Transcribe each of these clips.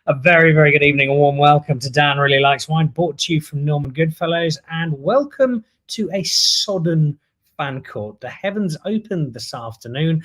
A very, very good evening. A warm welcome to Dan Really Likes Wine, brought to you from Norman Goodfellows, and welcome to a sodden Fancourt. The heavens opened this afternoon,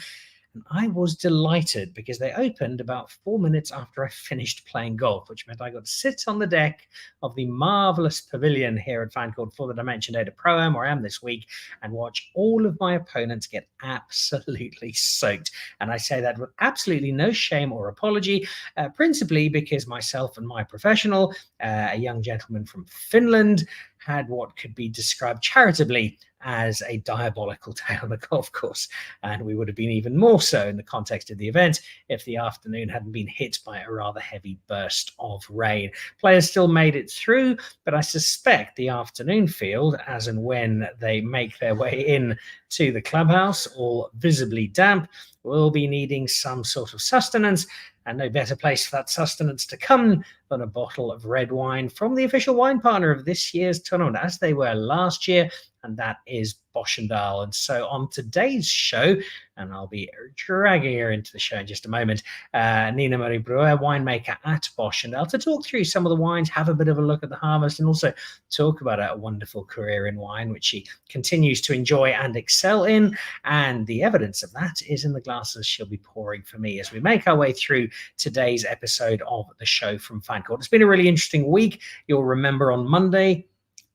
and I was delighted because they opened about 4 minutes after I finished playing golf, which meant I got to sit on the deck of the marvelous pavilion here at Fancourt for the Dimension Data Pro-Am, where I am this week, and watch all of my opponents get absolutely soaked. And I say that with absolutely no shame or apology, principally because myself and my professional, a young gentleman from Finland, had what could be described charitably as a diabolical day on the golf course. And we would have been even more so in the context of the event if the afternoon hadn't been hit by a rather heavy burst of rain. Players still made it through, but I suspect the afternoon field, as and when they make their way in to the clubhouse, all visibly damp, will be needing some sort of sustenance, and no better place for that sustenance to come than a bottle of red wine from the official wine partner of this year's tournament, as they were last year, and that is Boschendal. And so on today's show, and I'll be dragging her into the show in just a moment, Nina-Mari Bruwer, winemaker at Boschendal, to talk through some of the wines, have a bit of a look at the harvest, and also talk about a wonderful career in wine, which she continues to enjoy and excel in. And the evidence of that is in the glasses she'll be pouring for me as we make our way through today's episode of the show from Fancourt. It's been a really interesting week. You'll remember on Monday,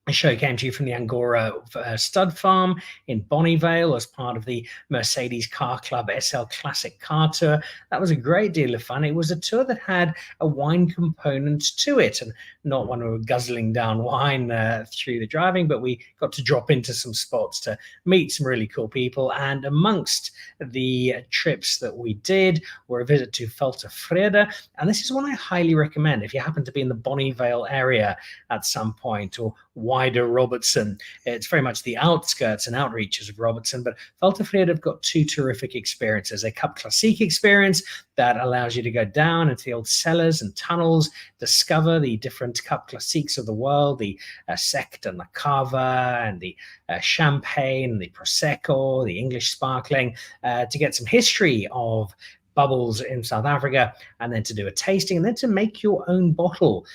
a show came to you from the Angora Stud Farm in Bonnyvale as part of the Mercedes Car Club SL Classic Car Tour. That was a great deal of fun. It was a tour that had a wine component to it, and not one we were guzzling down wine through the driving, but we got to drop into some spots to meet some really cool people. And amongst the trips that we did were a visit to Felterfrede, and this is one I highly recommend if you happen to be in the Bonnyvale area at some point, or wider Robertson. It's very much the outskirts and outreaches of Robertson, but Felterfrede have got two terrific experiences. A Cup Classique experience that allows you to go down into the old cellars and tunnels, discover the different Cup Classiques of the world, the Sect and the Cava and the Champagne, the Prosecco, the English sparkling, to get some history of bubbles in South Africa, and then to do a tasting, and then to make your own bottle,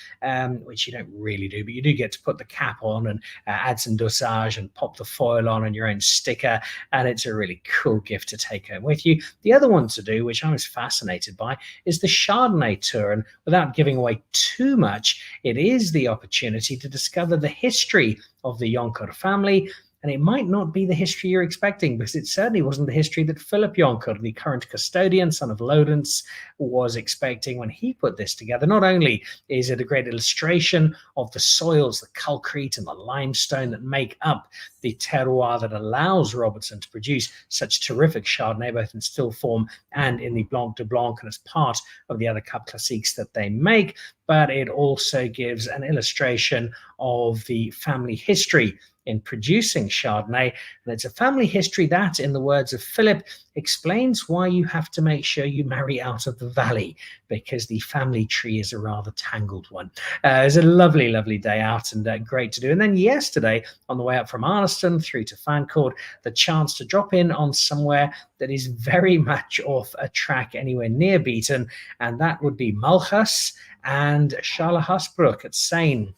which you don't really do, but you do get to put the cap on and add some dosage and pop the foil on and your own sticker, and it's a really cool gift to take home with you. The other one to do, which I was fascinated by, is the Chardonnay tour, and without giving away too much, it is the opportunity to discover the history of the Jonker family. And it might not be the history you're expecting, because it certainly wasn't the history that Philip Jonker, the current custodian, son of Lodens, was expecting when he put this together. Not only is it a great illustration of the soils, the calcrete and the limestone that make up the terroir that allows Robertson to produce such terrific Chardonnay, both in still form and in the Blanc de Blanc, and as part of the other Cup Classiques that they make, but it also gives an illustration of the family history in producing Chardonnay. And it's a family history that, in the words of Philip, explains why you have to make sure you marry out of the valley, because the family tree is a rather tangled one. It was a lovely, lovely day out, and great to do. And then yesterday, on the way up from Arniston through to Fancourt, the chance to drop in on somewhere that is very much off a track anywhere near beaten, and that would be Mulchus and Scharlachasbroek at Seine.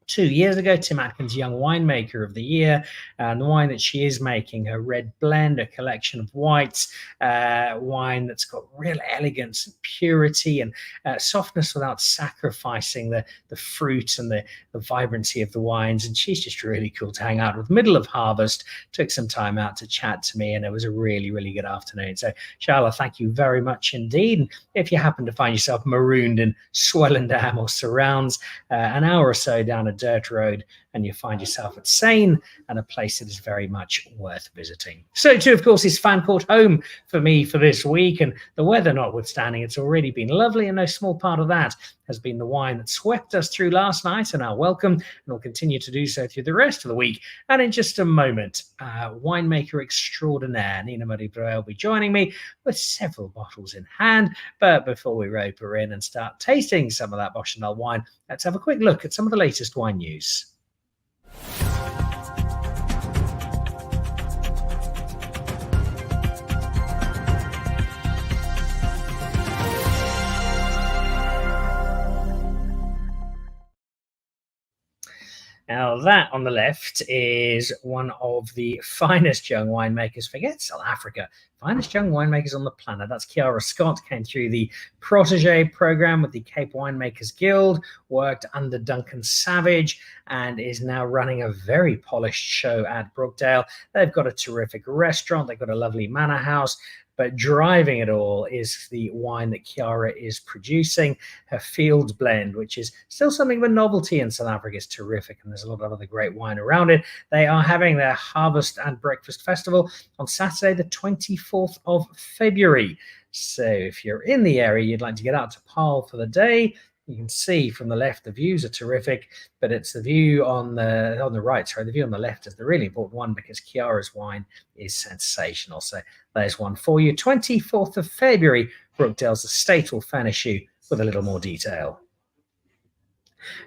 2 years ago, Tim Atkins Young Winemaker of the Year, and the wine that she is making, her red blend, a collection of whites, wine that's got real elegance and purity and softness without sacrificing the fruit and the vibrancy of the wines. And she's just really cool to hang out with. Middle of harvest, took some time out to chat to me, and it was a really, really good afternoon. So Charla, thank you very much indeed. And if you happen to find yourself marooned in Swellendam or surrounds, an hour or so down a dirt road, and you find yourself at Seine, and a place that is very much worth visiting. So too, of course, is Fancourt home for me for this week, and the weather notwithstanding, it's already been lovely, and no small part of that has been the wine that swept us through last night and our welcome, and will continue to do so through the rest of the week. And in just a moment, winemaker extraordinaire Nina-Mari Bruwer will be joining me with several bottles in hand. But before we rope her in and start tasting some of that Boschendal wine, let's have a quick look at some of the latest wine news. Now that on the left is one of the finest young winemakers, forget South Africa, finest young winemakers on the planet. That's Chiara Scott, came through the Protege program with the Cape Winemakers Guild, worked under Duncan Savage, and is now running a very polished show at Brookdale. They've got a terrific restaurant, they've got a lovely manor house, but driving it all is the wine that Chiara is producing. Her Fields blend, which is still something of a novelty in South Africa, is terrific, and there's a lot of other great wine around it. They are having their Harvest and Breakfast Festival on Saturday, the 24th of February. So if you're in the area, you'd like to get out to Paarl for the day, you can see from the left the views are terrific, but it's the view on the right, sorry, the view on the left is the really important one, because Chiara's wine is sensational. So there's one for you. 24th of February, Brookdale's estate will furnish you with a little more detail.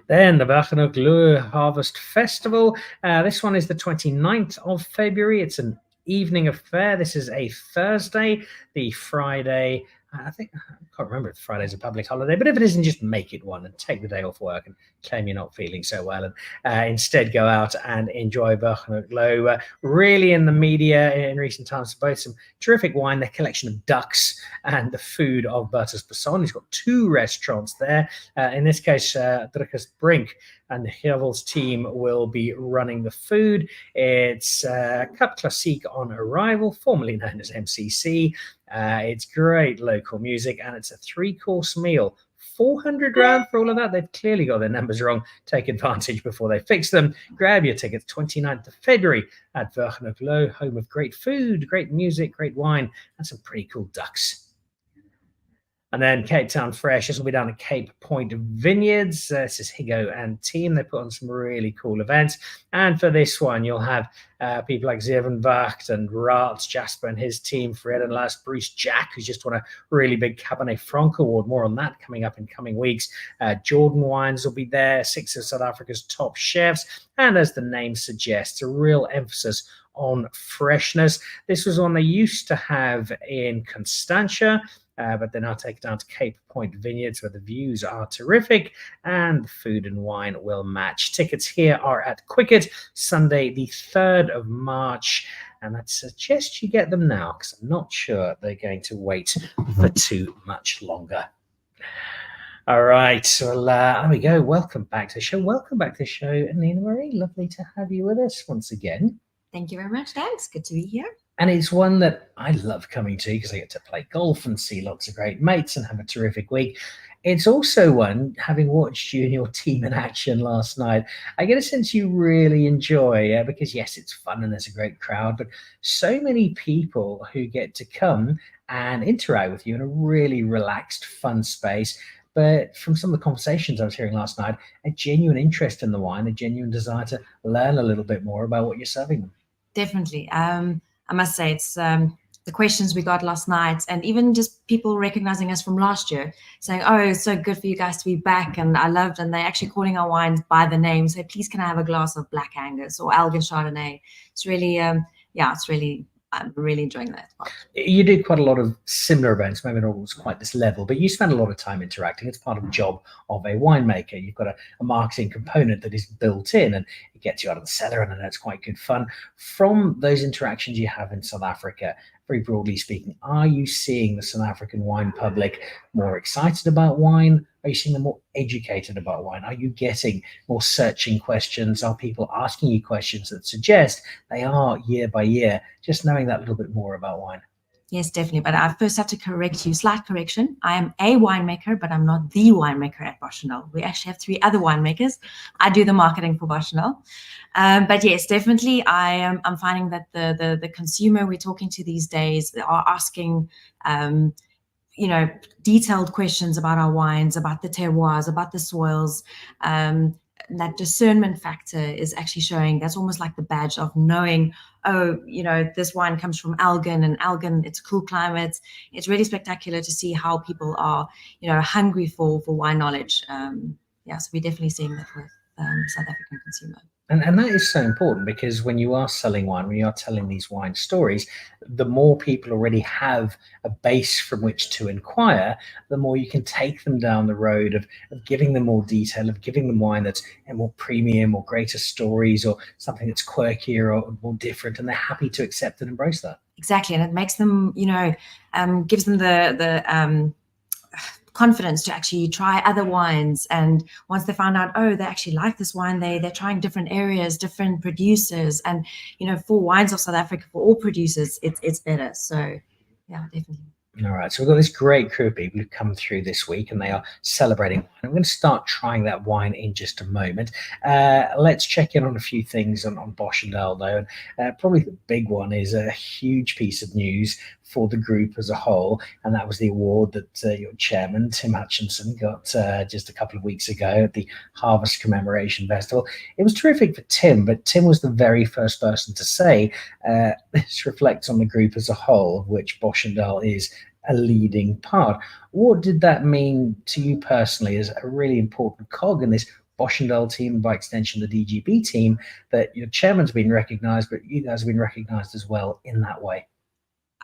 Then the Boschendal Harvest Festival. This one is the 29th of February. It's an evening affair. This is a Thursday. The Friday, I can't remember if Friday's a public holiday, but if it isn't, just make it one and take the day off work and claim you're not feeling so well, and instead go out and enjoy Boschendal. Really in the media in recent times, both some terrific wine, the collection of ducks, and the food of Bertus Besson. He's got 2 restaurants there. In this case, Drukkers Brink and the Hervel's team will be running the food. It's Cup Classique on arrival, formerly known as MCC. It's great local music, and it's a 3-course meal. 400 rand for all of that. They've clearly got their numbers wrong. Take advantage before they fix them. Grab your tickets 29th of February at Boschendal, home of great food, great music, great wine, and some pretty cool ducks. And then Cape Town Fresh, this will be down at Cape Point Vineyards. This is Higo and team. They put on some really cool events. And for this one, you'll have people like Zevenwacht and Raats, Jasper and his team, Fred and Last, Bruce Jack, who's just won a really big Cabernet Franc award. More on that coming up in coming weeks. Jordan Wines will be there, 6 of South Africa's top chefs. And as the name suggests, a real emphasis on freshness. This was one they used to have in Constantia, but they're now taken down to Cape Point Vineyards, where the views are terrific and the food and wine will match. Tickets here are at Quicket, Sunday the 3rd of March, and I'd suggest you get them now, because I'm not sure they're going to wait for too much longer. All right, well, there we go. Welcome back to the show. Welcome back to the show, Nina-Mari. Lovely to have you with us once again. Thank you very much, thanks. Good to be here. And it's one that I love coming to because I get to play golf and see lots of great mates and have a terrific week. It's also one, having watched you and your team in action last night, I get a sense you really enjoy, because yes, it's fun and there's a great crowd, but so many people who get to come and interact with you in a really relaxed, fun space. But from some of the conversations I was hearing last night, a genuine interest in the wine, a genuine desire to learn a little bit more about what you're serving them. Definitely. I must say, it's the questions we got last night, and even just people recognizing us from last year, saying, oh, it's so good for you guys to be back, and I loved, and they're actually calling our wines by the name. So please, can I have a glass of Black Angus or Algan Chardonnay? It's really, I'm really enjoying that part. You did quite a lot of similar events, maybe not always quite this level, but you spend a lot of time interacting. It's part of the job of a winemaker. You've got a marketing component that is built in, and it gets you out of the cellar, and it's quite good fun. From those interactions you have in South Africa, very broadly speaking, are you seeing the South African wine public more excited about wine? Are you seeing them more educated about wine? Are you getting more searching questions? Are people asking you questions that suggest they are, year by year, just knowing that little bit more about wine? Yes, definitely. But I first have to correct you. Slight correction. I am a winemaker, but I'm not the winemaker at Boschendal. We actually have 3 other winemakers. I do the marketing for Boschendal. But yes, definitely, I'm finding that the consumer we're talking to these days are asking, detailed questions about our wines, about the terroirs, about the soils. That discernment factor is actually showing. That's almost like the badge of knowing, this wine comes from Algan, and Algan, it's cool climates. It's really spectacular to see how people are, hungry for wine knowledge. So we're definitely seeing that with South African consumer. And that is so important, because when you are selling wine, when you are telling these wine stories, the more people already have a base from which to inquire, the more you can take them down the road of giving them more detail, of giving them wine that's more premium or greater stories, or something that's quirkier or more different, and they're happy to accept and embrace that. Exactly, and it makes them, gives them the confidence to actually try other wines. And once they found out, oh, they actually like this wine, they're trying different areas, different producers, and for wines of South Africa, for all producers, it's better. So yeah, definitely. All right, so we've got this great crew of people who've come through this week, and they are celebrating wine. I'm going to start trying that wine in just a moment. Let's check in on a few things on Boschendal, though. And probably the big one is a huge piece of news for the group as a whole, and that was the award that your chairman, Tim Hutchinson, got just a couple of weeks ago at the Harvest Commemoration Festival. It was terrific for Tim, but Tim was the very first person to say this reflects on the group as a whole, of which Boschendal is a leading part. What did that mean to you personally as a really important cog in this Boschendal team, by extension the DGB team, that your chairman's been recognised, but you guys have been recognised as well in that way?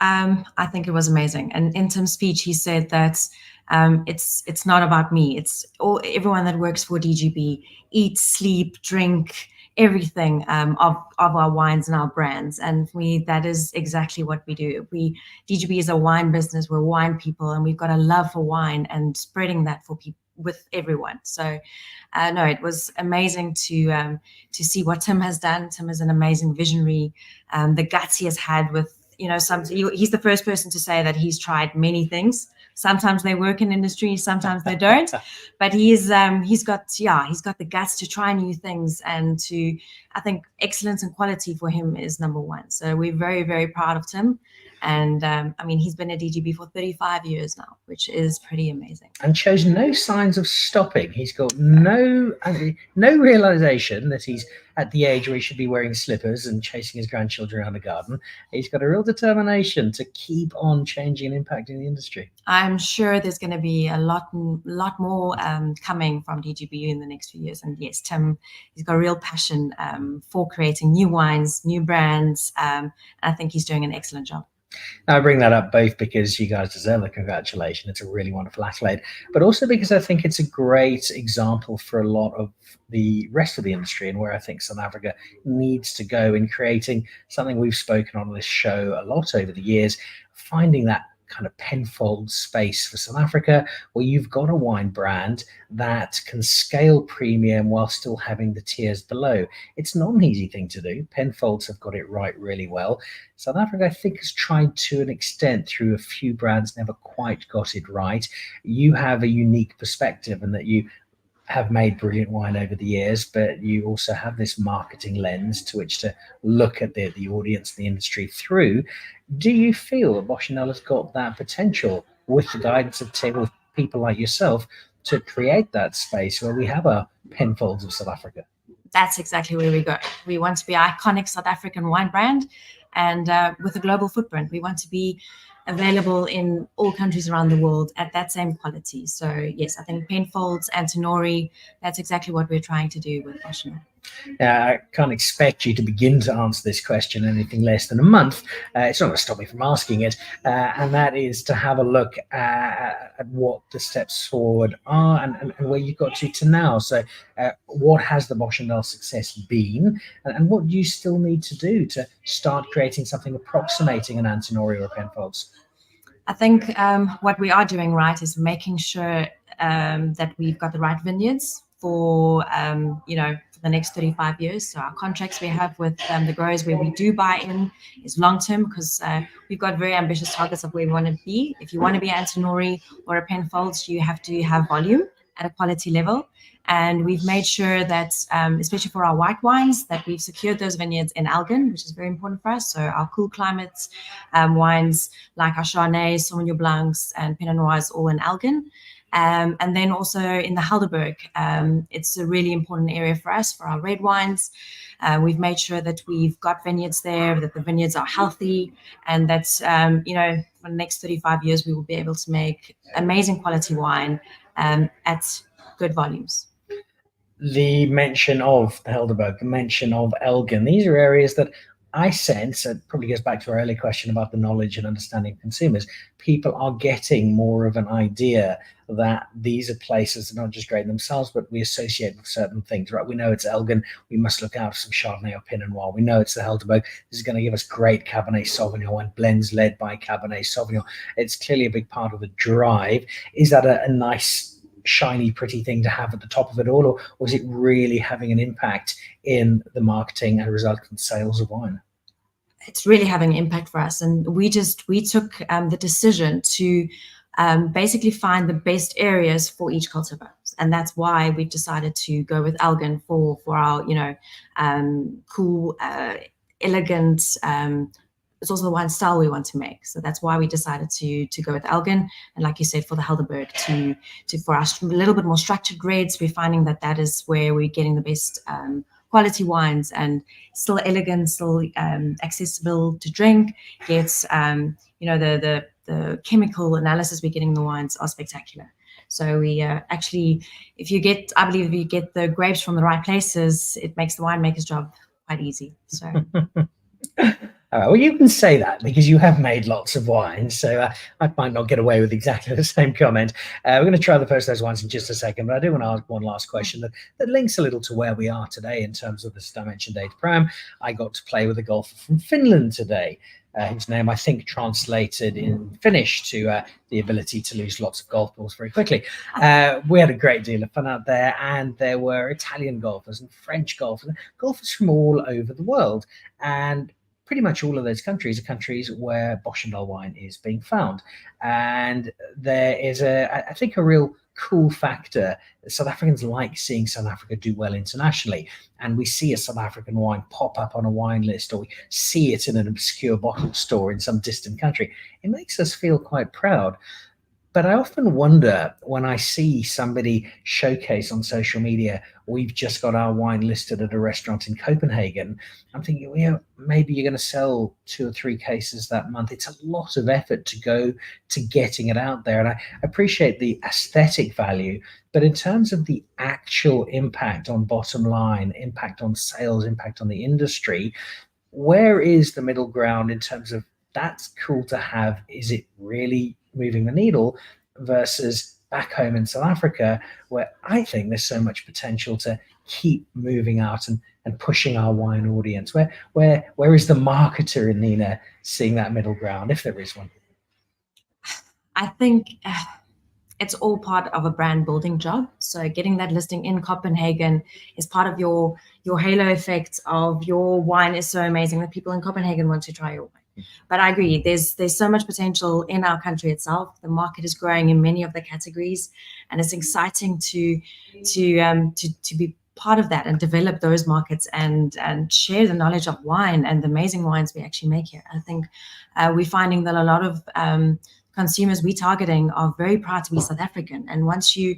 I think it was amazing. And in Tim's speech, he said that it's not about me. It's everyone that works for DGB, eat, sleep, drink, everything of our wines and our brands. And for me, that is exactly what we do. DGB is a wine business. We're wine people, and we've got a love for wine and spreading that for people, with everyone. So no, it was amazing to see what Tim has done. Tim is an amazing visionary. The guts he has had with, he's the first person to say that he's tried many things. Sometimes they work in industry, sometimes they don't. But he's got the guts to try new things, and I think excellence and quality for him is number one. So we're very, very proud of Tim. And he's been at DGB for 35 years now, which is pretty amazing. And shows no signs of stopping. He's got no realization that he's at the age where he should be wearing slippers and chasing his grandchildren around the garden. He's got a real determination to keep on changing and impacting the industry. I'm sure there's going to be a lot more coming from DGB in the next few years. And yes, Tim, he's got a real passion for creating new wines, new brands. And I think he's doing an excellent job. Now, I bring that up both because you guys deserve the congratulation. It's a really wonderful accolade, but also because I think it's a great example for a lot of the rest of the industry, and where I think South Africa needs to go in creating something we've spoken on this show a lot over the years, finding that kind of Penfold space for South Africa, where you've got a wine brand that can scale premium while still having the tiers below. It's not an easy thing to do. Penfolds have got it right really well. South Africa, I think, has tried to an extent through a few brands, never quite got it right. You have a unique perspective, and that you have made brilliant wine over the years, but you also have this marketing lens to which to look at the audience, the industry through. Do you feel that Boschendal has got that potential, with the guidance of Tim, people like yourself, to create that space where we have our Penfolds of South Africa? That's exactly where we go. We want to be an iconic South African wine brand, and with a global footprint. We want to be available in all countries around the world at that same quality. So yes, I think Penfolds and Tenori, that's exactly what we're trying to do with Boschendal. I can't expect you to begin to answer this question in anything less than a month. It's not going to stop me from asking it, and that is to have a look at what the steps forward are, and where you've got to now. So what has the Boschendal success been, and what do you still need to do to start creating something approximating an Antinori or a Penfolds? I think what we are doing right is making sure that we've got the right vineyards for for the next 35 years. So our contracts we have with the growers where we do buy in is long term, because we've got very ambitious targets of where we want to be. If you want to be Antinori or a Penfolds, you have to have volume at a quality level. And we've made sure that, especially for our white wines, that we've secured those vineyards in Elgin, which is very important for us. So our cool climate wines like our Chardonnays, Sauvignon Blancs, and Pinot Noirs, all in Elgin. And then also in the Helderberg, it's a really important area for us for our red wines. We've made sure that we've got vineyards there, that the vineyards are healthy, and that for the next 35 years we will be able to make amazing quality wine at good volumes. the mention of the Helderberg, the mention of Elgin, these are areas that I sense, it probably goes back to our earlier question about the knowledge and understanding of consumers, people are getting more of an idea that these are places that are not just great themselves, but we associate with certain things, right? We know it's Elgin, we must look out for some Chardonnay or Pinot Noir. We know it's the Helderberg, this is going to give us great Cabernet Sauvignon and blends led by Cabernet Sauvignon. It's clearly a big part of the drive. Is that a nice, shiny, pretty thing to have at the top of it all, or is it really having an impact in the marketing and resultant sales of wine? It's really having an impact for us, and we took the decision to basically find the best areas for each cultivar, and that's why we've decided to go with Elgin for our cool, elegant. It's also the wine style we want to make, so that's why we decided to go with Elgin. And like you said, for the Helderberg, for our little bit more structured reds, we're finding that is where we're getting the best quality wines, and still elegant, still accessible to drink. Yet the chemical analysis we're getting in the wines are spectacular. So we actually, I believe if you get the grapes from the right places, it makes the winemaker's job quite easy. So. Well, you can say that because you have made lots of wines, so I might not get away with exactly the same comment. We're going to try the first of those wines in just a second, but I do want to ask one last question that links a little to where we are today in terms of this Dimension Data Pram. I got to play with a golfer from Finland today, whose name I think translated in Finnish to the ability to lose lots of golf balls very quickly. We had a great deal of fun out there, and there were Italian golfers and French golfers, golfers from all over the world. And pretty much all of those countries are countries where Boschendal wine is being found. And there is, I think, a real cool factor. South Africans like seeing South Africa do well internationally. And we see a South African wine pop up on a wine list, or we see it in an obscure bottle store in some distant country. It makes us feel quite proud. But I often wonder when I see somebody showcase on social media, we've just got our wine listed at a restaurant in Copenhagen. I'm thinking, maybe you're going to sell 2 or 3 cases that month. It's a lot of effort to go to getting it out there. And I appreciate the aesthetic value, but in terms of the actual impact on bottom line, impact on sales, impact on the industry, where is the middle ground in terms of that's cool to have? Is it really moving the needle versus back home in South Africa, where I think there's so much potential to keep moving out and pushing our wine audience? Where is the marketer in Nina seeing that middle ground, if there is one? I think it's all part of a brand building job. So getting that listing in Copenhagen is part of your halo effect of your wine is so amazing that people in Copenhagen want to try your wine. But I agree, there's so much potential in our country itself. The market is growing in many of the categories, and it's exciting to be part of that and develop those markets and share the knowledge of wine and the amazing wines we actually make here. I think we're finding that a lot of consumers we're targeting are very proud to be South African. And once you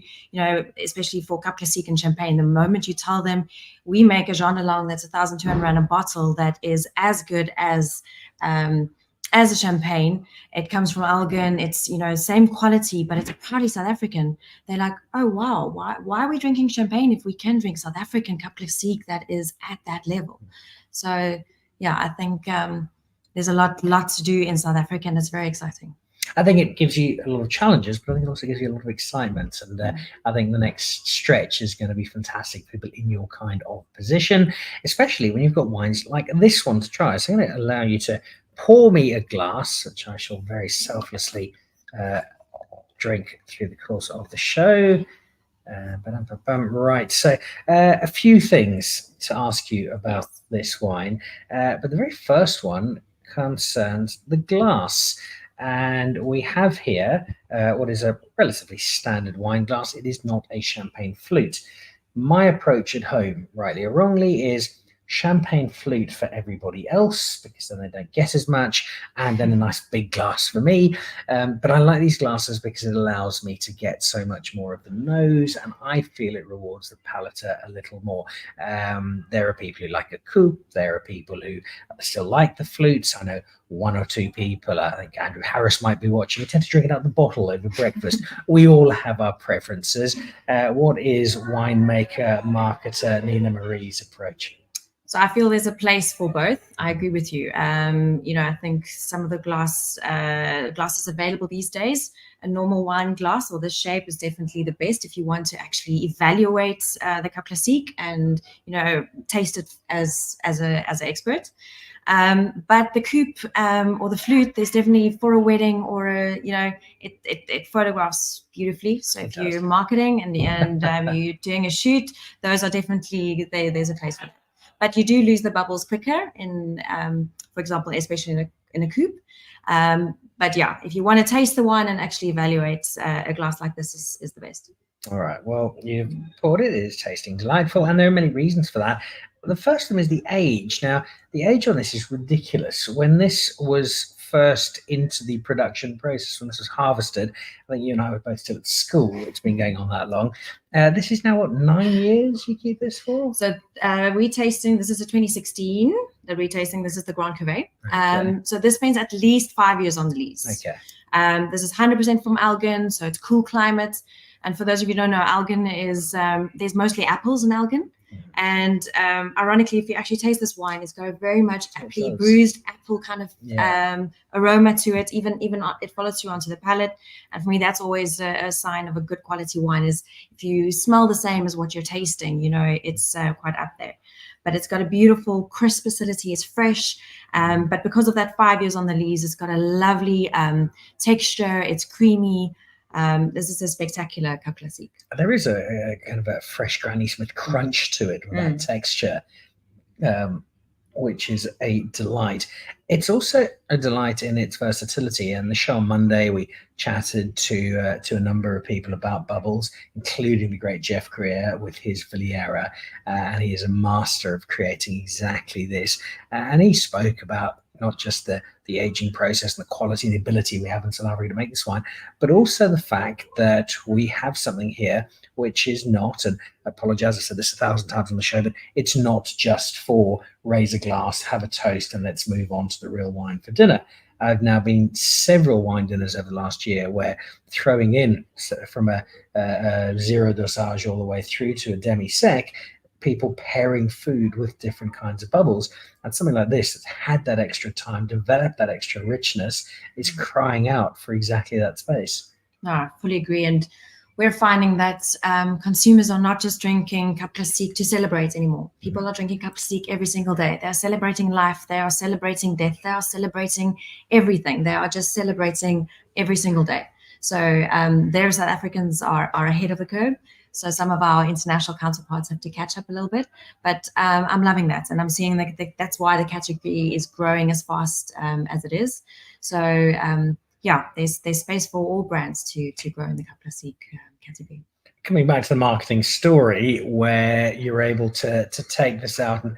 especially for Cap Classique and Champagne, the moment you tell them we make a Jean de Lange that's 1,200 rand a bottle that is as good as a champagne, it comes from Elgin, it's same quality, but it's proudly South African. They're like, oh wow, why are we drinking champagne if we can drink South African Cap Classique that is at that level? So yeah, I think there's a lot to do in South Africa, and it's very exciting. I think it gives you a lot of challenges, but I think it also gives you a lot of excitement. And I think the next stretch is going to be fantastic for people in your kind of position, especially when you've got wines like this one to try. So I'm going to allow you to pour me a glass, which I shall very selflessly drink through the course of the show. Right, so a few things to ask you about this wine, but the very first one concerns the glass. And we have here what is a relatively standard wine glass. It is not a champagne flute. My approach at home, rightly or wrongly, is champagne flute for everybody else, because then they don't get as much, and then a nice big glass for me. But I like these glasses because it allows me to get so much more of the nose, and I feel it rewards the palate a little more. There are people who like a coupe. There are people who still like the flutes. I know one or two people, I think Andrew Harris might be watching, tend to drink it out the bottle over breakfast. We all have our preferences. What is winemaker, marketer Nina-Mari's approach? So I feel there's a place for both. I agree with you. I think some of the glasses available these days, a normal wine glass or this shape is definitely the best if you want to actually evaluate the Cup Classique and taste it as an expert. But the coupe or the flute, there's definitely for a wedding or it photographs beautifully. So if you're marketing and you're doing a shoot, those are definitely there's a place for that. But you do lose the bubbles quicker for example, especially in a coupe. But yeah, if you want to taste the wine and actually evaluate a glass like this is the best. All right. Well, you've poured it. It is tasting delightful, and there are many reasons for that. The first of them is the age. Now, the age on this is ridiculous. When this was first into the production process, when this was harvested, I think you and I were both still at school. It's been going on that long. This is now, what, 9 years you keep this for? So retasting, this is a 2016. The retasting, this is the Grand Cuvée. Okay. So this spends at least 5 years on the lees. Okay. This is 100% from Elgin, so it's cool climate. And for those of you who don't know, Elgin is, there's mostly apples in Elgin. And ironically, if you actually taste this wine, it's got a very much bruised apple kind of aroma to it. Even it follows through onto the palate. And for me, that's always a sign of a good quality wine is if you smell the same as what you're tasting, it's quite up there. But it's got a beautiful, crisp acidity. It's fresh. But because of that 5 years on the lees, it's got a lovely texture. It's creamy. This is a spectacular Cup Classique. There is a kind of a fresh Granny Smith crunch to it with that texture, which is a delight. It's also a delight in its versatility. And the show on Monday, we chatted to a number of people about bubbles, including the great Jeff Greer with his Villera, and he is a master of creating exactly this. And he spoke about not just the aging process and the quality and the ability we have in South Africa to make this wine, but also the fact that we have something here which is not, and I apologize, I said this 1,000 times on the show, but it's not just for raise a glass, have a toast, and let's move on to the real wine for dinner. I've now been several wine dinners over the last year where throwing in from a zero dosage all the way through to a demi-sec, people pairing food with different kinds of bubbles, and something like this that's had that extra time, developed that extra richness, is crying out for exactly that space. No, I fully agree. And we're finding that consumers are not just drinking Cup Classique to celebrate anymore. People are drinking Cup Classique every single day. They're celebrating life. They are celebrating death. They are celebrating everything. They are just celebrating every single day. So their South Africans are ahead of the curve. So some of our international counterparts have to catch up a little bit, but I'm loving that. And I'm seeing that that's why the category is growing as fast as it is. So there's space for all brands to grow in the Cup Classique category. Coming back to the marketing story, where you're able to take this out and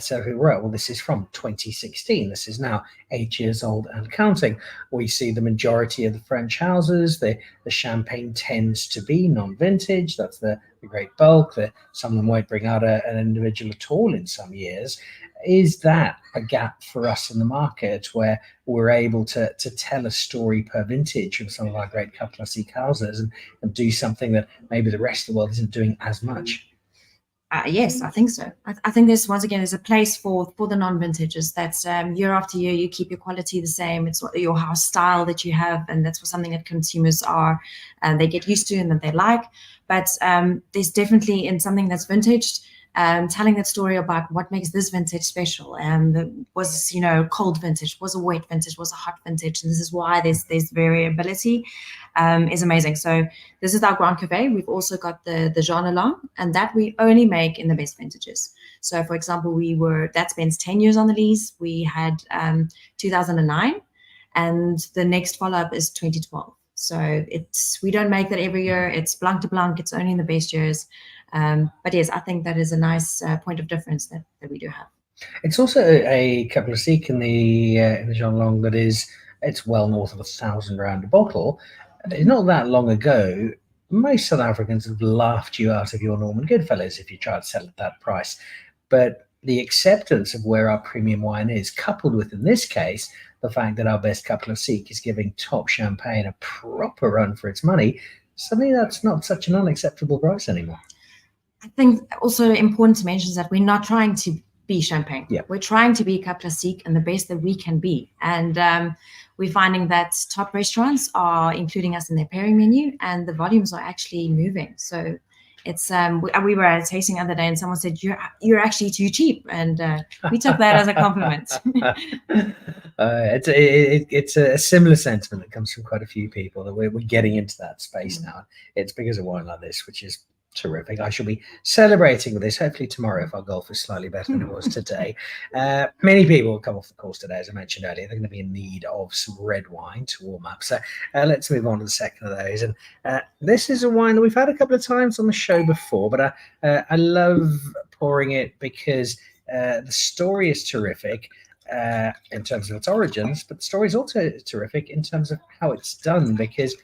say, right, well, this is from 2016. This is now 8 years old and counting. We see the majority of the French houses, the champagne tends to be non-vintage. That's the great bulk. Some of them won't bring out an individual at all in some years. Is that a gap for us in the market where we're able to tell a story per vintage of some of our great Cup Classique houses and do something that maybe the rest of the world isn't doing as much? Yes, I think so. I think there's a place for the non-vintages. That's year after year, you keep your quality the same. It's your house style that you have, and that's something that consumers they get used to and that they like. But there's definitely in something that's vintaged, telling that story about what makes this vintage special. Was cold vintage, was a wet vintage, was a hot vintage, and this is why there's variability. Is amazing. So this is our Grand Cuvée. We've also got the Jean Along, and that we only make in the best vintages. So for example, that spends 10 years on the lees. We had 2009, and the next follow-up is 2012. So we don't make that every year. It's blanc to blanc. It's only in the best years. But yes, I think that is a nice point of difference that we do have. It's also a couple of Sikh in the Jean Long that it's well north of £1,000 a bottle. It's not that long ago. Most South Africans have laughed you out of your Norman Goodfellows if you try to sell at that price. But the acceptance of where our premium wine is, coupled with, in this case, the fact that our best couple of Sikh is giving top champagne a proper run for its money, suddenly that's not such an unacceptable price anymore. I think also important to mention is that we're not trying to be champagne. Yeah. We're trying to be couple of Sikh and the best that we can be. And we're finding that top restaurants are including us in their pairing menu, and the volumes are actually moving. So it's we were at a tasting the other day, and someone said you're actually too cheap, and we took that as a compliment. It's a similar sentiment that comes from quite a few people, that we're getting into that space now. It's because of wine like this, which is terrific. I shall be celebrating with this hopefully tomorrow if our golf is slightly better than it was today. Many people will come off the course today, as I mentioned earlier. They're going to be in need of some red wine to warm up. So let's move on to the second of those. And this is a wine that we've had a couple of times on the show before, but I love pouring it because the story is terrific in terms of its origins, but the story is also terrific in terms of how it's done, because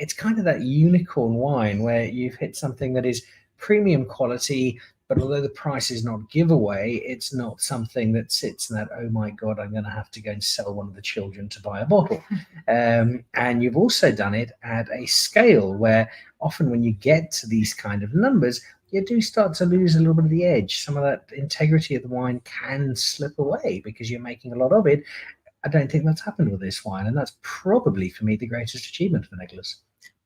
it's kind of that unicorn wine where you've hit something that is premium quality, but although the price is not giveaway, it's not something that sits in that, oh my God, I'm going to have to go and sell one of the children to buy a bottle. And you've also done it at a scale where often when you get to these kind of numbers, you do start to lose a little bit of the edge. Some of that integrity of the wine can slip away because you're making a lot of it. I don't think that's happened with this wine, and that's probably, for me, the greatest achievement for Nicholas.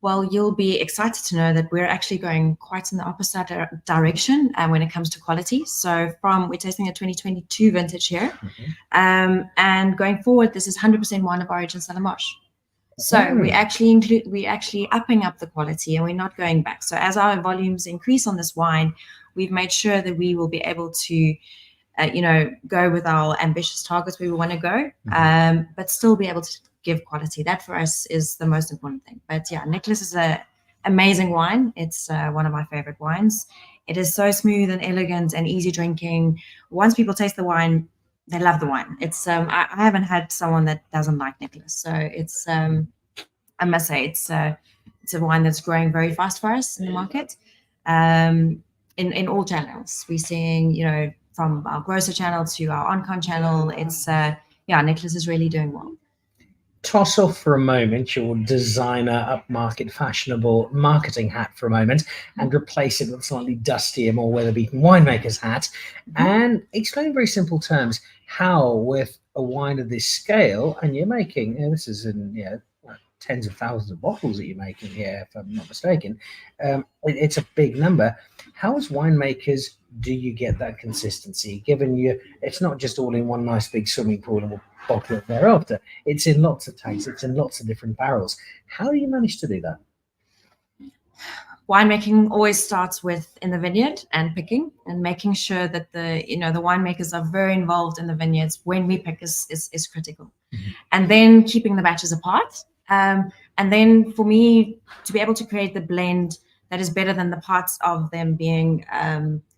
Well, you'll be excited to know that we're actually going quite in the opposite direction when it comes to quality. So we're tasting a 2022 vintage here. And going forward, this is 100% wine of origin Stellenbosch. So we actually upping up the quality, and we're not going back. So as our volumes increase on this wine, we've made sure that we will be able to go with our ambitious targets where we want to go, but still be able to give quality. That for us is the most important thing. But yeah, Nicholas is an amazing wine. It's one of my favorite wines. It is so smooth and elegant and easy drinking. Once people taste the wine, they love the wine. It's I haven't had someone that doesn't like Nicholas. So it's I must say it's a wine that's growing very fast for us in the market. In all channels, we're seeing from our grocer channel to our on-con channel, it's Nicholas is really doing well. Toss off for a moment your designer, upmarket, fashionable marketing hat for a moment and replace it with a slightly dustier, more weather-beaten winemaker's hat, and explain in very simple terms how, with a wine of this scale, and you're making, this is in tens of thousands of bottles that you're making here, if I'm not mistaken, it's a big number. How, as winemakers, do you get that consistency, given it's not just all in one nice big swimming pool and we'll bottle it thereafter? It's in lots of tanks, it's in lots of different barrels. How do you manage to do that? Winemaking always starts with in the vineyard and picking and making sure that the winemakers are very involved in the vineyards when we pick is critical. And then keeping the batches apart. And then for me to be able to create the blend that is better than the parts of them being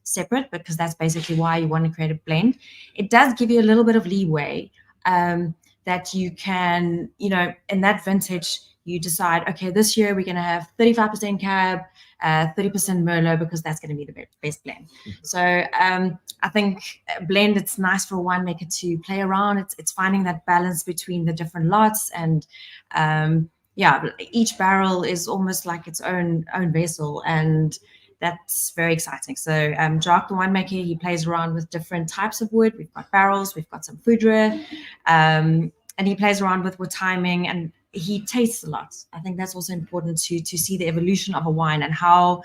separate, because that's basically why you want to create a blend. It does give you a little bit of leeway that you can, in that vintage, you decide, okay, this year we're going to have 35% Cab, 30% Merlot, because that's going to be the best blend. So I think blend, it's nice for a winemaker to play around. It's finding that balance between the different lots, and each barrel is almost like its own vessel, and that's very exciting. So Jacques, the winemaker, he plays around with different types of wood. We've got barrels, we've got some foudre, and he plays around with timing, and he tastes a lot. I think that's also important to see the evolution of a wine and how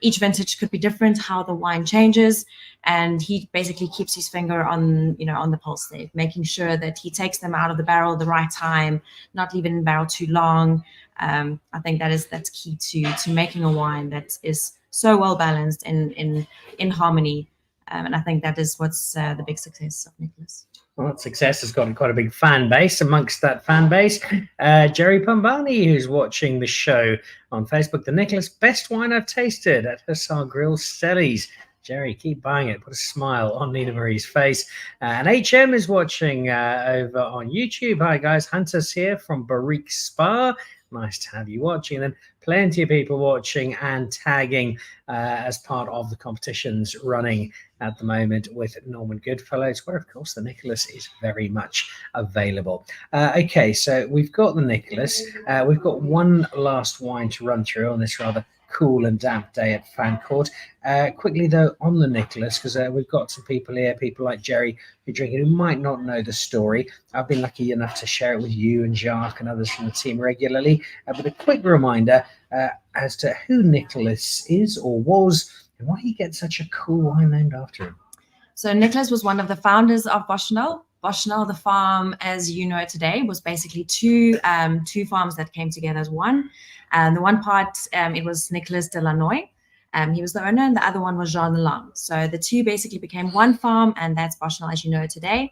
each vintage could be different, how the wine changes, and he basically keeps his finger on the pulse there, making sure that he takes them out of the barrel at the right time, not leaving the barrel too long. I think that's key to making a wine that is so well balanced in harmony, and I think that is what's the big success of Nicholas. Well, that success has got quite a big fan base. Amongst that fan base, Jerry Pumbani, who's watching the show on Facebook. The Nicholas, best wine I've tasted at Hussar Grill Stellies. Jerry, keep buying it. Put a smile on Nina-Mari's face. And HM is watching over on YouTube. Hi, guys. Hunter's here from Barrique Spa. Nice to have you watching. And then plenty of people watching and tagging as part of the competitions running at the moment with Norman Goodfellows, where, of course, the Nicholas is very much available. Okay, so we've got the Nicholas. We've got one last wine to run through on this rather cool and damp day at Fancourt. Quickly, though, on the Nicholas, because we've got some people here, people like Jerry, who drink it, who might not know the story. I've been lucky enough to share it with you and Jacques and others from the team regularly. But a quick reminder as to who Nicholas is or was, and why he gets such a cool wine named after him. So Nicholas was one of the founders of Boschendal. Boschendal, the farm, as you know it today, was basically two farms that came together as one. And the one part, it was Nicholas de Lannoy. He was the owner, and the other one was Jean Lang. So the two basically became one farm, and that's Boschendal as you know it today.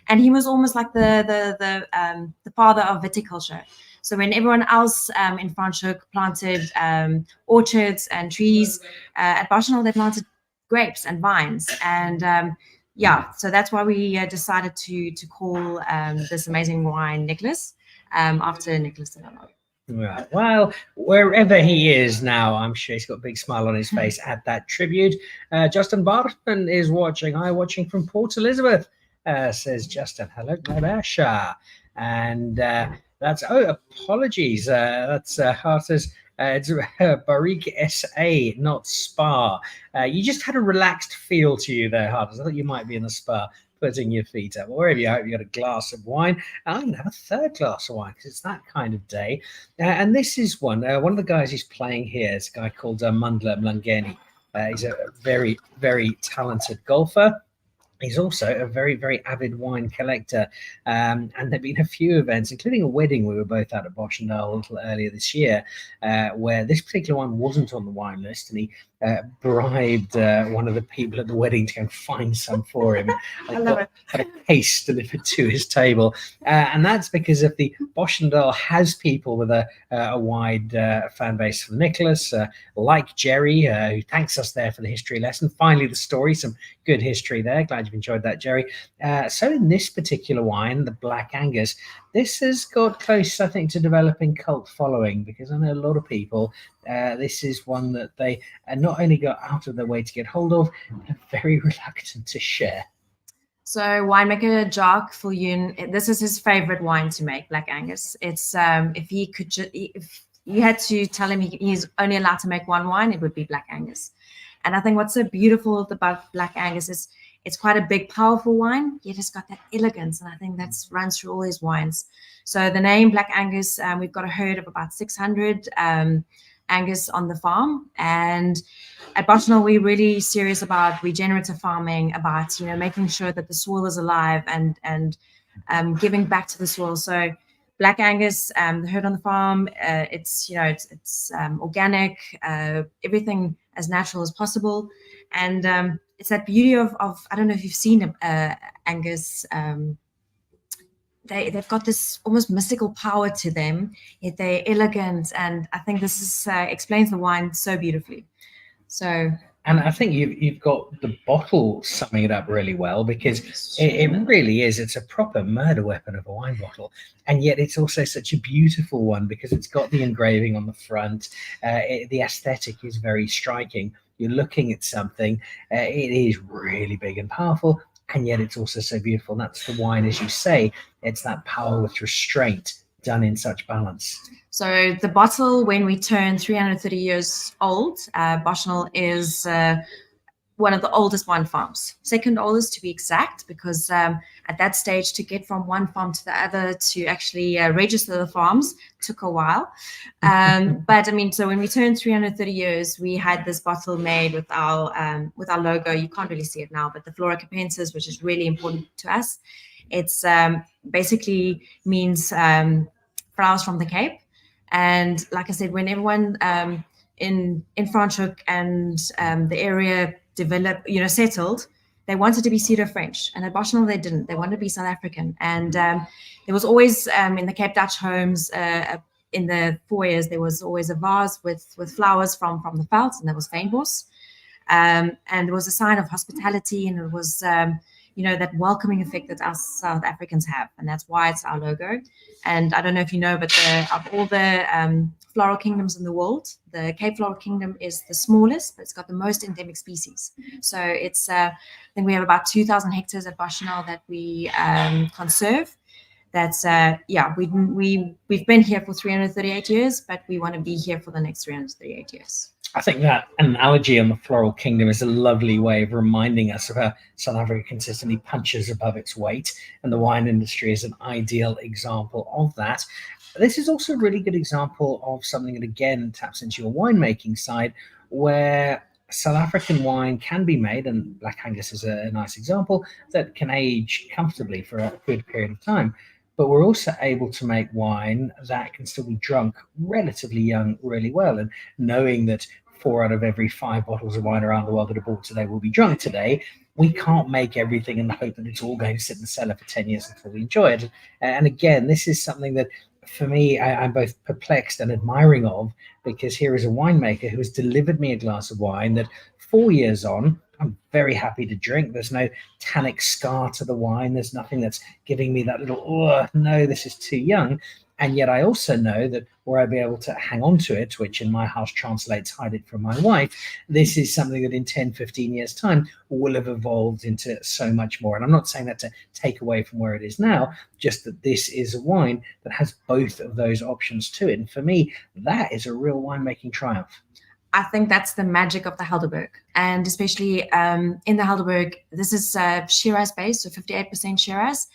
And he was almost like the father of viticulture. So when everyone else in Franschhoek planted orchards and trees, at Boschendal they planted grapes and vines. And yeah, so that's why we decided to call this amazing wine Nicholas after Nicholas de Lannoy. Right. Well, wherever he is now, I'm sure he's got a big smile on his face at that tribute. Justin Bartman is watching. Hi, watching from Port Elizabeth, says Justin. Hello, Gladasha. And that's, apologies. That's Harter's. It's Barrique SA, not Spa. You just had a relaxed feel to you there, Harters. I thought you might be in the spa, putting your feet up. Wherever you are, you got a glass of wine. I'm going to have a third glass of wine because it's that kind of day. And this is one of the guys who's playing here is a guy called Mundler Mlangeni. He's a very, very talented golfer. He's also a very, very avid wine collector. And there have been a few events, including a wedding we were both at Boschendal a little earlier this year, where this particular one wasn't on the wine list. And he bribed one of the people at the wedding to go and find some for him. Had a case delivered to his table. And that's because of the Boschendal has people with a wide fan base for Nicholas, like Jerry, who thanks us there for the history lesson. Finally, the story, some good history there. Glad you've enjoyed that, Jerry. So in this particular wine, the Black Angus, this has got close, I think, to developing cult following, because I know a lot of people, this is one that they not only got out of their way to get hold of, but are very reluctant to share. So winemaker Jacques Fillion, this is his favorite wine to make, Black Angus. It's if you had to tell him he's only allowed to make one wine, it would be Black Angus. And I think what's so beautiful about Black Angus is it's quite a big, powerful wine, yet it's got that elegance. And I think that runs through all his wines. So the name Black Angus, we've got a herd of about 600 Angus on the farm. And at Boschendal, we're really serious about regenerative farming, about, making sure that the soil is alive and giving back to the soil. So Black Angus, the herd on the farm, it's organic, everything as natural as possible. And it's that beauty of I don't know if you've seen Angus. They've got this almost mystical power to them, yet they're elegant. And I think this is explains the wine so beautifully. So. And I think you've got the bottle summing it up really well, because it really is. It's a proper murder weapon of a wine bottle. And yet it's also such a beautiful one because it's got the engraving on the front. The aesthetic is very striking. You're looking at something. It is really big and powerful. And yet it's also so beautiful. And that's the wine, as you say. It's that power with restraint done in such balance. So the bottle, when we turn 330 years old, Boschendal is one of the oldest wine farms, second oldest to be exact, because at that stage to get from one farm to the other to actually register the farms took a while. But I mean, so when we turned 330 years, we had this bottle made with our logo. You can't really see it now, but the Flora Capensis, which is really important to us. It's basically means flowers from the Cape. And like I said, when everyone in Franschhoek and the area developed, settled, they wanted to be pseudo-French, and at Boschendal they didn't. They wanted to be South African. And there was always, in the Cape Dutch homes, in the foyers, there was always a vase with flowers from the veld, and that was fynbos. And it was a sign of hospitality, and it was, that welcoming effect that us South Africans have, and that's why it's our logo. And I don't know if you know, but of all the floral kingdoms in the world, the Cape Floral Kingdom is the smallest, but it's got the most endemic species. So it's, I think we have about 2,000 hectares at Boschendal that we conserve. That's we've been here for 338 years, but we want to be here for the next 338 years. I think that analogy on the floral kingdom is a lovely way of reminding us of how South Africa consistently punches above its weight, and the wine industry is an ideal example of that. This is also a really good example of something that again taps into your winemaking side, where South African wine can be made, and Black Angus is a nice example, that can age comfortably for a good period of time. But we're also able to make wine that can still be drunk relatively young really well. And knowing that 4 out of every 5 bottles of wine around the world that are bought today will be drunk today, we can't make everything in the hope that it's all going to sit in the cellar for 10 years until we enjoy it. And again, this is something that, for me, I'm both perplexed and admiring of, because here is a winemaker who has delivered me a glass of wine that 4 years on, I'm very happy to drink. There's no tannic scar to the wine. There's nothing that's giving me that little, oh, no, this is too young. And yet I also know that where I'll be able to hang on to it, which in my house translates hide it from my wife, this is something that in 10, 15 years' time will have evolved into so much more. And I'm not saying that to take away from where it is now, just that this is a wine that has both of those options to it. And for me, that is a real winemaking triumph. I think that's the magic of the Helderberg, and especially in the Helderberg, this is Shiraz based, so 58% Shiraz.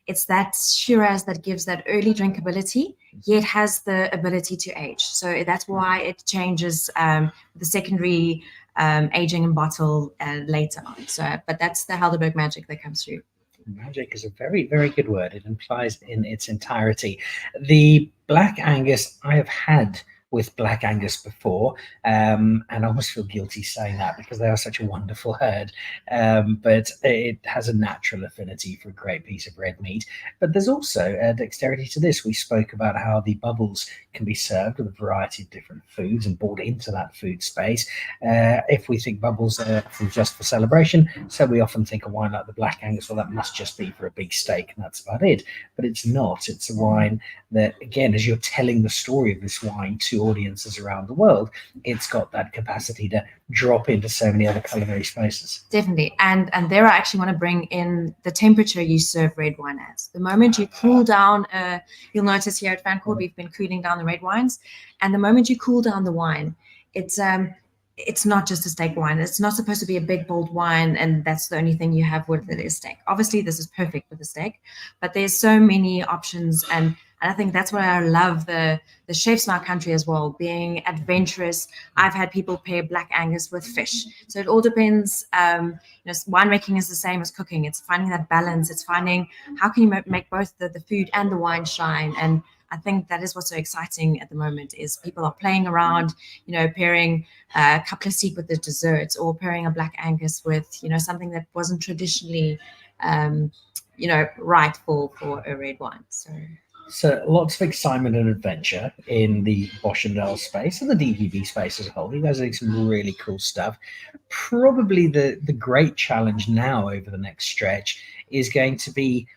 It's that Shiraz that gives that early drinkability, yet has the ability to age. So that's why it changes the secondary aging in bottle later on. So, but that's the Helderberg magic that comes through. Magic is a very, very good word. It implies in its entirety. The Black Angus I have had with Black Angus before, and I almost feel guilty saying that because they are such a wonderful herd, but it has a natural affinity for a great piece of red meat. But there's also a dexterity to this. We spoke about how the bubbles can be served with a variety of different foods and brought into that food space. If we think bubbles are just for celebration, so we often think a wine like the Black Angus, well, that must just be for a big steak, and that's about it. But it's not. It's a wine that, again, as you're telling the story of this wine to audiences around the world, it's got that capacity to drop into so many other culinary spaces. Definitely. And there I actually want to bring in the temperature you serve red wine at. The moment you cool down, you'll notice here at Fancourt, we've been cooling down the red wines. And the moment you cool down the wine, it's not just a steak wine. It's not supposed to be a big, bold wine, and that's the only thing you have with it is steak. Obviously, this is perfect with the steak, but there's so many options, and I think that's why I love the chefs in our country as well, being adventurous. I've had people pair Black Angus with fish. So it all depends. Winemaking is the same as cooking. It's finding that balance. It's finding how can you make both the food and the wine shine. And I think that is what's so exciting at the moment is people are playing around, pairing a couple of seek with the desserts, or pairing a Black Angus with, something that wasn't traditionally, right for a red wine. So lots of excitement and adventure in the Boschendal space and the DVB space as a whole. You guys are doing some really cool stuff. Probably the great challenge now over the next stretch is going to be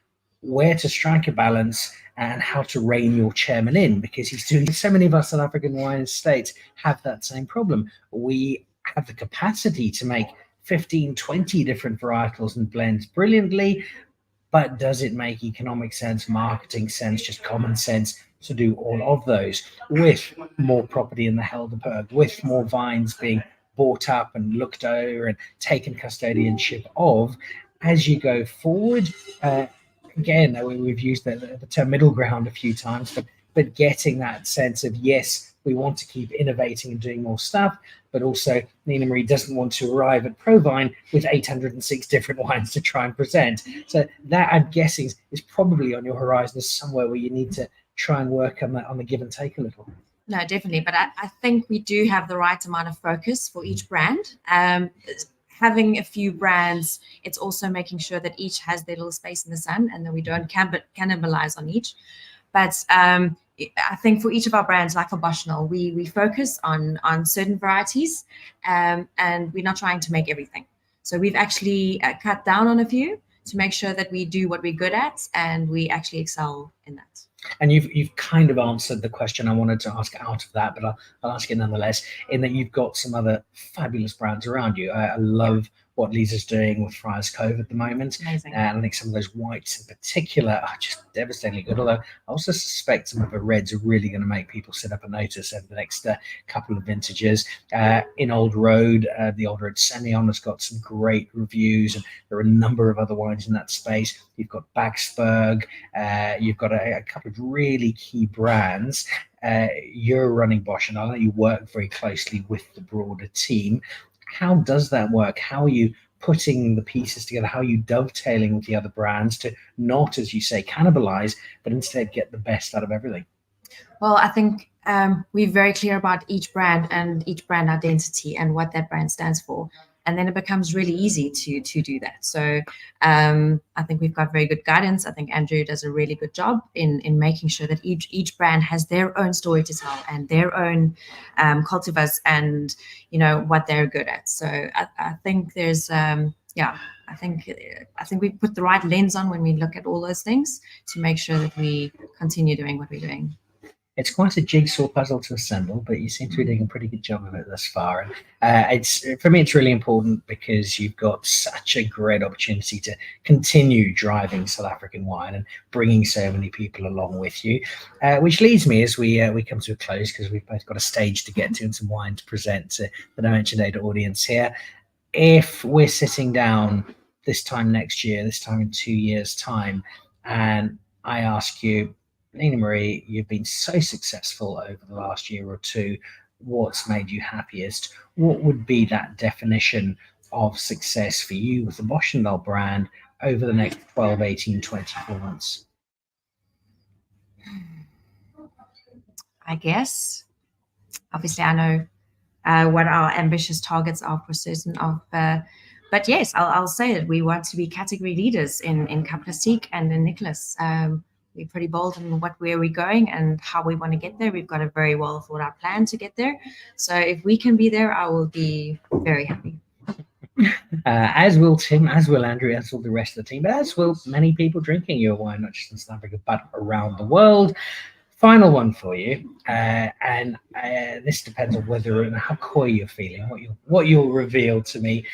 where to strike a balance and how to rein your chairman in, because he's doing so many of our South African wine estates have that same problem. We have the capacity to make 15, 20 different varietals and blends brilliantly, but does it make economic sense, marketing sense, just common sense to do all of those with more property in the Helderberg, with more vines being bought up and looked over and taken custodianship of as you go forward? Again, we've used the term middle ground a few times, but getting that sense of, yes, we want to keep innovating and doing more stuff, but also Nina-Mari doesn't want to arrive at Provine with 806 different wines to try and present. So that, I'm guessing, is probably on your horizon as somewhere where you need to try and work on the give and take a little. No, definitely. But I think we do have the right amount of focus for each brand. having a few brands, it's also making sure that each has their little space in the sun and that we don't cannibalize on each. But I think for each of our brands, like for Boschendal, we focus on certain varieties, and we're not trying to make everything. So we've actually cut down on a few to make sure that we do what we're good at and we actually excel in that. And you've kind of answered the question I wanted to ask out of that, but I'll ask it nonetheless, in that you've got some other fabulous brands around you. I love what Lisa's doing with Friars Cove at the moment. Amazing. And I think some of those whites in particular are just devastatingly good. Although I also suspect some of the reds are really going to make people sit up and notice over the next couple of vintages. In Old Road, the Old Road Semillon has got some great reviews, and there are a number of other wines in that space. You've got Bagsberg, you've got a couple of really key brands. You're running Boschendal. You work very closely with the broader team. How does that work? How are you putting the pieces together? How are you dovetailing with the other brands to not, as you say, cannibalize, but instead get the best out of everything? Well, I think we're very clear about each brand and each brand identity and what that brand stands for. And then it becomes really easy to do that. So I think we've got very good guidance. I think Andrew does a really good job in making sure that each brand has their own story to tell and their own cultivars and, you know, what they're good at. So I think there's, I think we put the right lens on when we look at all those things to make sure that we continue doing what we're doing. It's quite a jigsaw puzzle to assemble, but you seem to be doing a pretty good job of it thus far. And for me, it's really important because you've got such a great opportunity to continue driving South African wine and bringing so many people along with you. Which leads me, as we come to a close, because we've both got a stage to get to and some wine to present to the Dimension Data audience here. If we're sitting down this time next year, this time in 2 years' time, and I ask you, Nina-Mari, you've been so successful over the last year or two. What's made you happiest? What would be that definition of success for you with the Boschendal brand over the next 12, 18, 24 months? I guess, obviously, I know what our ambitious targets are for certain of, but yes, I'll say that we want to be category leaders in Kaplastique and in Nicholas. We're pretty bold in where we're going and how we want to get there. We've got a very well thought out plan to get there. So if we can be there, I will be very happy. As will Tim, as will Andrew, as will the rest of the team, but as will many people drinking your wine, not just in South Africa, but around the world. Final one for you, and this depends on whether and how coy you're feeling, what you'll reveal to me.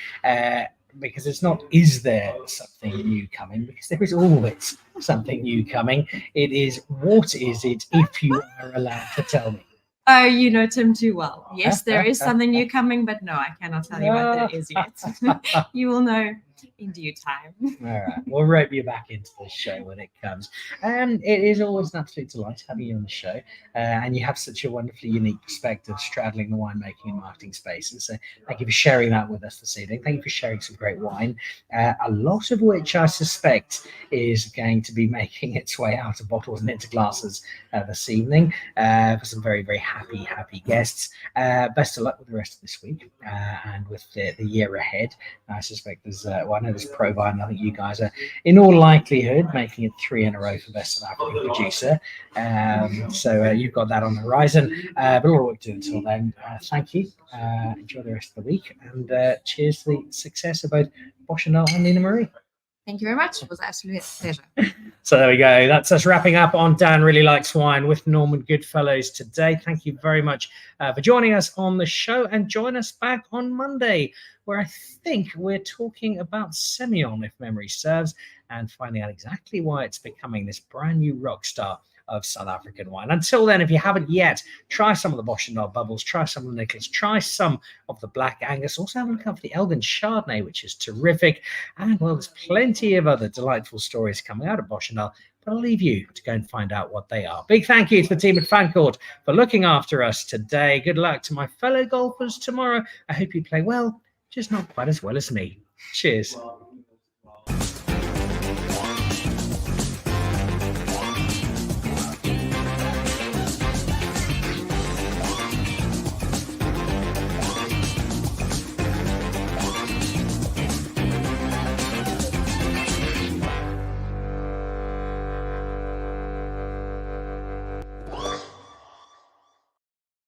Because it's not, is there something new coming? Because there is always something new coming. It is, what is it, if you are allowed to tell me? Oh, you know Tim too well. Yes, there is something new coming, but no, I cannot tell you what that is yet. You will know in due time. All right, we'll rope you back into the show when it comes. And it is always an absolute delight having you on the show. And you have such a wonderfully unique perspective straddling the winemaking and marketing spaces. So thank you for sharing that with us this evening. Thank you for sharing some great wine, a lot of which I suspect is going to be making its way out of bottles and into glasses this evening for some very, very happy guests. Best of luck with the rest of this week and with the year ahead. I suspect there's I know there's Provine. I think you guys are, in all likelihood, making it 3 in a row for Best South African Producer. So you've got that on the horizon. But all work to do until then. Thank you. Enjoy the rest of the week. And cheers to the success of both Boschendal and Nina-Mari. Thank you very much. It was absolutely a pleasure. So there we go. That's us wrapping up on Dan Really Likes Wine with Norman Goodfellows today. Thank you very much for joining us on the show, and join us back on Monday, where I think we're talking about Semillon, if memory serves, and finding out exactly why it's becoming this brand new rock star of South African wine. Until then, if you haven't yet, try some of the Boschendal bubbles, try some of the Nicholas, try some of the Black Angus. Also have a look out for the Elgin Chardonnay, which is terrific. And well, there's plenty of other delightful stories coming out of Boschendal, but I'll leave you to go and find out what they are. Big thank you to the team at Fancourt for looking after us today. Good luck to my fellow golfers tomorrow. I hope you play well, just not quite as well as me. Cheers.